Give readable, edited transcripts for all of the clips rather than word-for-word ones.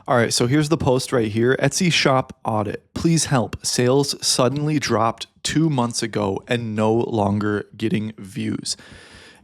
All right, so here's the post right here. Etsy shop audit. Please help. Sales suddenly dropped 2 months ago and no longer getting views.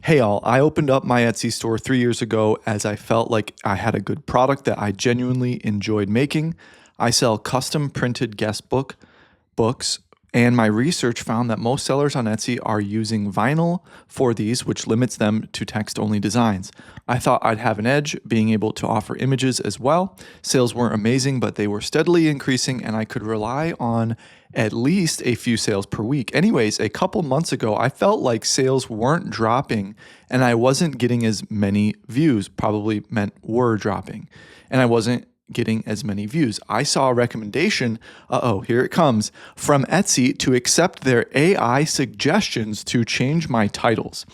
Hey all, I opened up my Etsy store 3 years ago as I felt like I had a good product that I genuinely enjoyed making. I sell custom printed guest books, and my research found that most sellers on Etsy are using vinyl for these, which limits them to text-only designs. I thought I'd have an edge being able to offer images as well. Sales weren't amazing, but they were steadily increasing, and I could rely on at least a few sales per week. Anyways, a couple months ago, I felt like sales weren't dropping, and I wasn't getting as many views, probably meant were dropping, and I wasn't getting as many views. I saw a recommendation, here it comes, from Etsy to accept their AI suggestions to change my titles.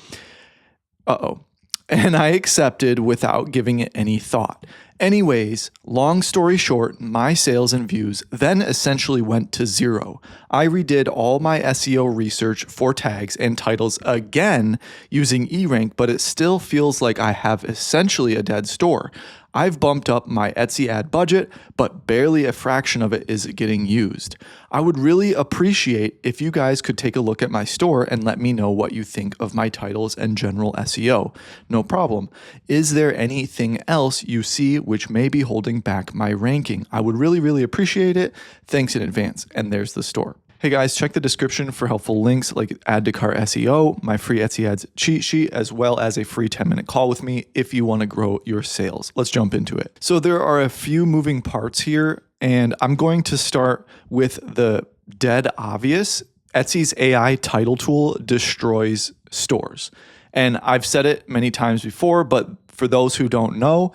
And I accepted without giving it any thought. Anyways, long story short, my sales and views then essentially went to zero. I redid all my SEO research for tags and titles again using eRank, but it still feels like I have essentially a dead store. I've bumped up my Etsy ad budget, but barely a fraction of it is getting used. I would really appreciate if you guys could take a look at my store and let me know what you think of my titles and general SEO. No problem. Is there anything else you see which may be holding back my ranking? I would really appreciate it. Thanks in advance. And there's the store. Hey guys, check the description for helpful links like AddToCartSEO, my free Etsy ads cheat sheet, as well as a free 10-minute call with me if you want to grow your sales. Let's jump into it. So there are a few moving parts here, and I'm going to start with the dead obvious. Etsy's AI title tool destroys stores. And I've said it many times before, but for those who don't know,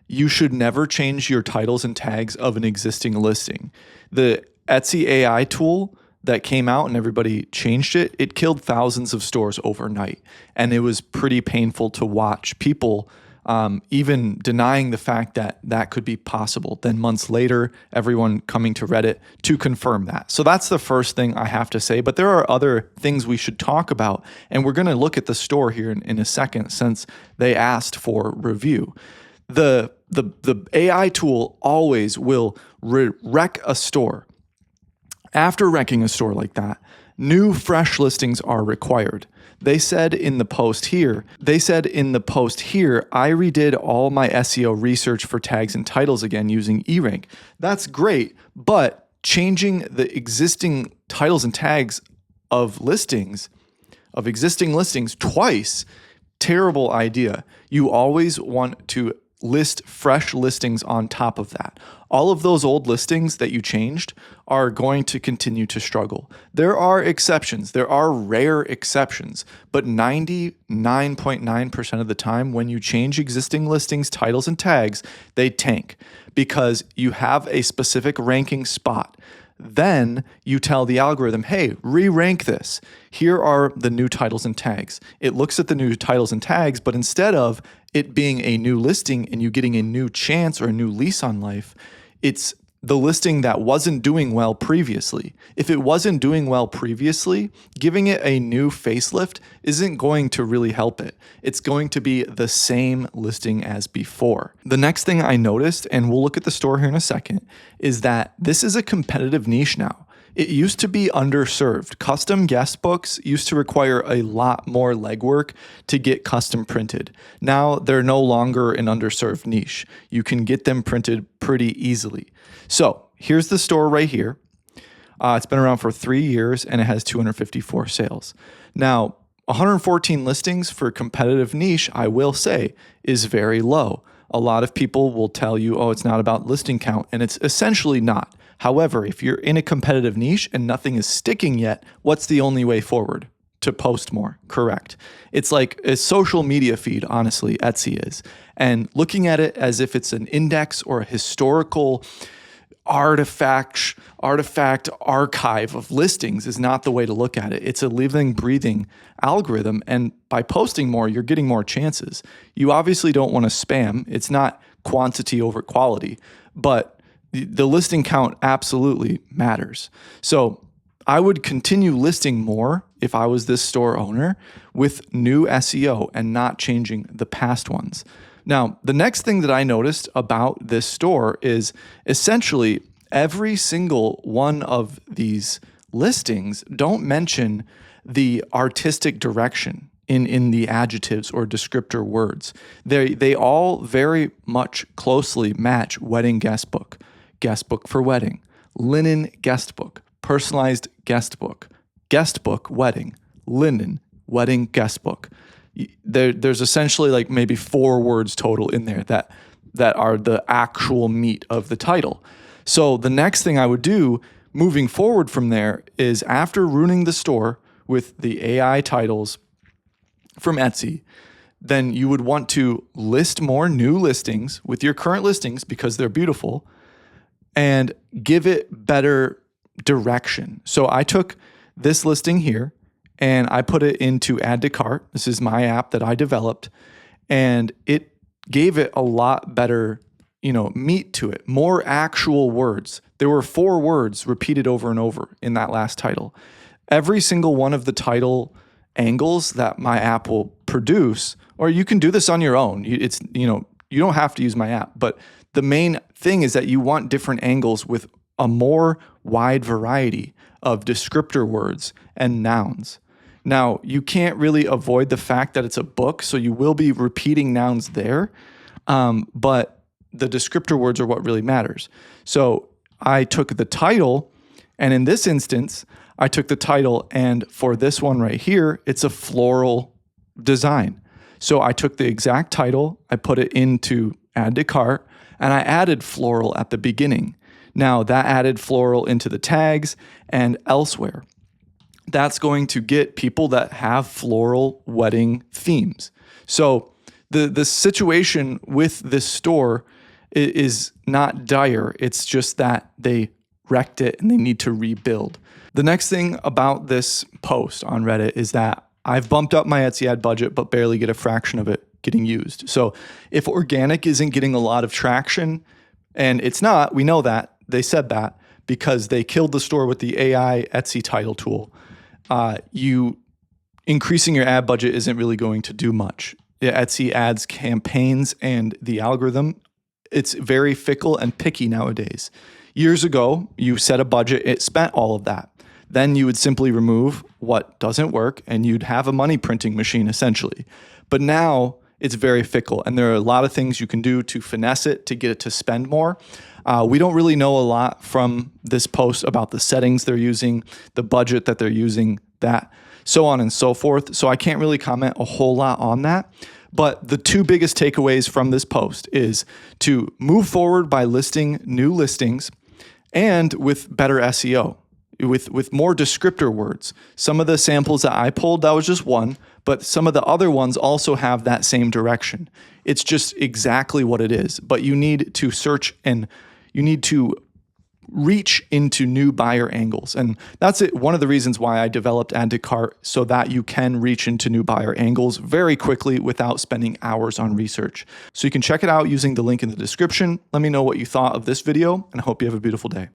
you should never change your titles and tags of an existing listing. The Etsy AI tool that came out and everybody changed it, it killed thousands of stores overnight. And it was pretty painful to watch people even denying the fact that that could be possible. Then months later, everyone coming to Reddit to confirm that. So that's the first thing I have to say. But there are other things we should talk about. And we're going to look at the store here in a second since they asked for review. The AI tool always will wreck a store. After wrecking a store like that, new fresh listings are required. They said in the post here, I redid all my SEO research for tags and titles again using eRank. That's great, but changing the existing titles and tags of existing listings twice, terrible idea. You always want to list fresh listings on top of that. All of those old listings that you changed are going to continue to struggle. There are exceptions. There are rare exceptions, but 99.9% of the time when you change existing listings, titles, and tags, they tank because you have a specific ranking spot. Then you tell the algorithm, hey, re-rank this. Here are the new titles and tags. It looks at the new titles and tags, but instead of it being a new listing and you getting a new chance or a new lease on life, it's the listing that wasn't doing well previously. If it wasn't doing well previously, giving it a new facelift isn't going to really help it. It's going to be the same listing as before. The next thing I noticed, and we'll look at the store here in a second, is that this is a competitive niche now. It used to be underserved. Custom guest books used to require a lot more legwork to get custom printed. Now they're no longer an underserved niche. You can get them printed pretty easily. So here's the store right here. It's been around for 3 years and it has 254 sales. Now, 114 listings for competitive niche, I will say, is very low. A lot of people will tell you, oh, it's not about listing count, and it's essentially not. However, if you're in a competitive niche and nothing is sticking yet, what's the only way forward? To post more. Correct. It's like a social media feed, honestly, Etsy is. And looking at it as if it's an index or a historical artifact archive of listings is not the way to look at it. It's a living, breathing algorithm. And by posting more, you're getting more chances. You obviously don't want to spam. It's not quantity over quality, but the listing count absolutely matters. So I would continue listing more if I was this store owner with new SEO and not changing the past ones. Now, the next thing that I noticed about this store is essentially every single one of these listings don't mention the artistic direction in the adjectives or descriptor words. They all very much closely match wedding guest book for wedding, linen guest book, personalized guest book wedding, linen wedding guest book. There's essentially like maybe 4 words total in there that are the actual meat of the title. So the next thing I would do moving forward from there is, after ruining the store with the AI titles from Etsy, then you would want to list more new listings with your current listings because they're beautiful and give it better direction. So I took this listing here and I put it into Add to Cart. This is my app that I developed, and it gave it a lot better, meat to it, more actual words. There were 4 words repeated over and over in that last title. Every single one of the title angles that my app will produce, or you can do this on your own. You don't have to use my app, but the main thing is that you want different angles with a more wide variety of descriptor words and nouns. Now, you can't really avoid the fact that it's a book, so you will be repeating nouns there, but the descriptor words are what really matters. So I took the title, and in this instance, I took the title, and for this one right here, it's a floral design. So I took the exact title, I put it into Add to Cart, and I added floral at the beginning. Now that added floral into the tags and elsewhere. That's going to get people that have floral wedding themes. So the situation with this store is not dire. It's just that they wrecked it and they need to rebuild. The next thing about this post on Reddit is that I've bumped up my Etsy ad budget, but barely get a fraction of it getting used. So if organic isn't getting a lot of traction, and it's not, we know that, they said that because they killed the store with the AI Etsy title tool, you increasing your ad budget isn't really going to do much. The Etsy ads campaigns and the algorithm, it's very fickle and picky nowadays. Years ago, you set a budget, it spent all of that. Then you would simply remove what doesn't work and you'd have a money printing machine essentially. But now it's very fickle, and there are a lot of things you can do to finesse it to get it to spend more. We don't really know a lot from this post about the settings they're using, the budget that they're using, that, so on and so forth. So I can't really comment a whole lot on that. But the 2 biggest takeaways from this post is to move forward by listing new listings and with better SEO, with more descriptor words. Some of the samples that I pulled, that was just one, but some of the other ones also have that same direction. It's just exactly what it is, but you need to search and you need to reach into new buyer angles. And that's it. One of the reasons why I developed Add to Cart, so that you can reach into new buyer angles very quickly without spending hours on research. So you can check it out using the link in the description. Let me know what you thought of this video, and I hope you have a beautiful day.